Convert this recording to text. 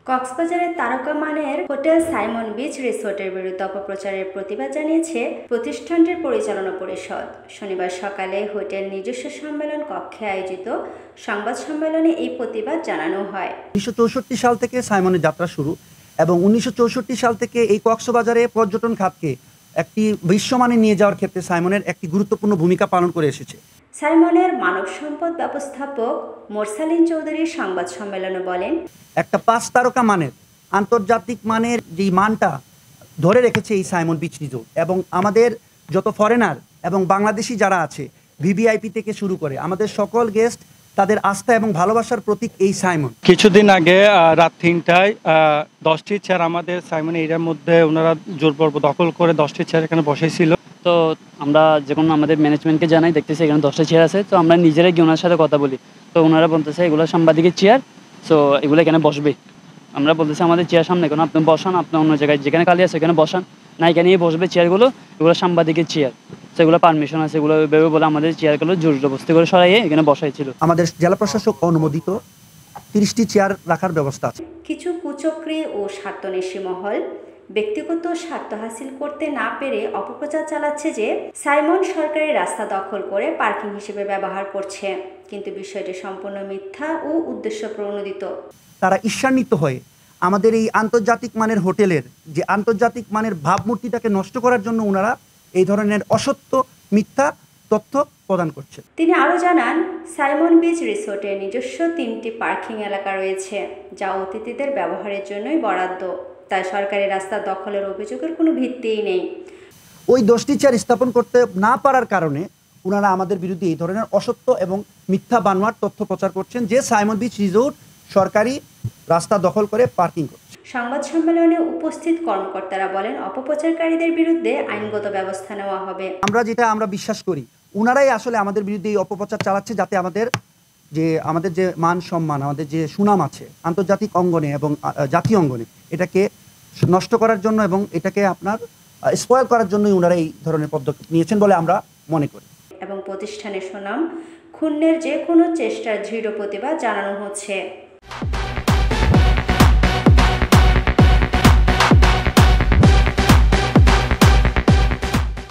কক্সবাজারের তারকা মানের হোটেল সাইমন বিচ রিসোর্টের বিরুদ্ধে অপপ্রচারের প্রতিবাদ জানিয়েছে প্রতিষ্ঠানটির পরিচালনা পরিষদ। শনিবার সকালে হোটেল নিজস্ব সম্মেলন কক্ষে আয়োজিত সংবাদ সম্মেলনে এই প্রতিবাদ জানানো হয়। 1964 সাল থেকে সাইমনের যাত্রা শুরু এবং 1964 সাল থেকে এই কক্সবাজারে পর্যটন খাতকে একটি বিশ্বমানে নিয়ে যাওয়ার ক্ষেত্রে সাইমনের একটি গুরুত্বপূর্ণ ভূমিকা পালন করে এসেছে। সাইমনের মানব সম্পদ ব্যবস্থাপক মোরসালিন চৌধুরী সংবাদ সম্মেলনে বলেন, একটা 5 তারকা মানের আন্তর্জাতিক মানের যে মানটা ধরে রেখেছে এই সাইমন বিচ রিসোর্ট, এবং আমাদের যত ফরেনার এবং বাংলাদেশি যারা আছে ভিভিআইপি থেকে শুরু করে আমাদের সকল গেস্ট তাদের আস্থা এবং ভালোবাসার প্রতীক এই সাইমন। কিছুদিন আগে রাত 3টায় 10টি চেয়ার আমাদের সাইমন এরিয়ার মধ্যে ওনারা জোরপূর্বক দখল করে 10টি চেয়ার এখানে বসাইছিল। তো আমরা যখন আমাদের ম্যানেজমেন্টকে জানাই, দেখতেছি এখানে 10টা চেয়ার আছে, তো আমরা নিজেরাই গিয়ে ওনার সাথে কথা বলি। তো ওনারা বলতেছে এগুলো সাংবাদিকের চেয়ার, সো এগুলো এখানে বসবে। আমরা বলতেছি আমাদের চেয়ার সামনে কেন, আপনি বসান, আপনি অন্য জায়গায় যেখানে খালি আছে এখানে বসান, না এখানেই বসবে চেয়ারগুলো, এগুলো সাংবাদিকের চেয়ার, সেগুলো পারমিশন আছে, এগুলো ভেবে বলে আমাদের চেয়ারগুলো জোর জবরদস্তি করে সরাইয়ে এখানে বসাইছিল। আমাদের জেলা প্রশাসক অনুমোদিত 30টি চেয়ার রাখার ব্যবস্থা আছে। কিছু কুচক্রী ও স্বার্থন্বেষী মহল ব্যক্তিগত স্বার্থ হাসিল করতে না পেরে অপপ্রচার চালাচ্ছে যে সাইমন সরকারি রাস্তা দখল করে পার্কিং হিসেবে ব্যবহার করছে, কিন্তু বিষয়টি সম্পূর্ণ মিথ্যা ও উদ্দেশ্য প্রণোদিত। তারা ঈর্ষান্বিত হয়ে আমাদের এই আন্তর্জাতিক মানের হোটেলের যে আন্তর্জাতিক মানের ভাবমূর্তিটাকে নষ্ট করার জন্য ওনারা এই ধরনের অসত্য মিথ্যা তথ্য প্রদান করছে। তিনি আরও জানান, সাইমন বিচ রিসোর্টে নিজস্ব 3টি পার্কিং এলাকা রয়েছে, যা অতিথিদের ব্যবহারের জন্যই বরাদ্দ, তাই সরকারি রাস্তা দখলের অভিযোগের কোনো ভিত্তিই নেই। ওই 10টি চেয়ার স্থাপন করতে না পারার কারণে ওনারা আমাদের বিরুদ্ধে এই ধরনের অসত্য এবং মিথ্যা বানোয়ার তথ্য প্রচার করছেন যে সাইমন বিচ রিসোর্ট সরকারি রাস্তা দখল করে পার্কিং করছে। সংবাদ সম্মেলনে উপস্থিত কর্মকর্তারা বলেন, অপপ্রচারকারীদের বিরুদ্ধে আইনগত ব্যবস্থা নেওয়া হবে। আমরা বিশ্বাস করি ওনারাই আসলে আমাদের বিরুদ্ধে এই অপপ্রচার চালাচ্ছে, যাতে আমাদের যে মান সম্মান, আমাদের যে সুনাম আছে আন্তর্জাতিক অঙ্গনে এবং জাতীয় অঙ্গনে, এটাকে নষ্ট করার জন্য এবং এটাকে স্পয়েল করার জন্যই ওনারা এই ধরনের পদক্ষেপ নিয়েছেন বলে আমরা মনে করি। এবং প্রতিষ্ঠানের সুনাম ক্ষুণ্ণের যে কোনো চেষ্টার দৃঢ় প্রতিবাদ জানানো হচ্ছে।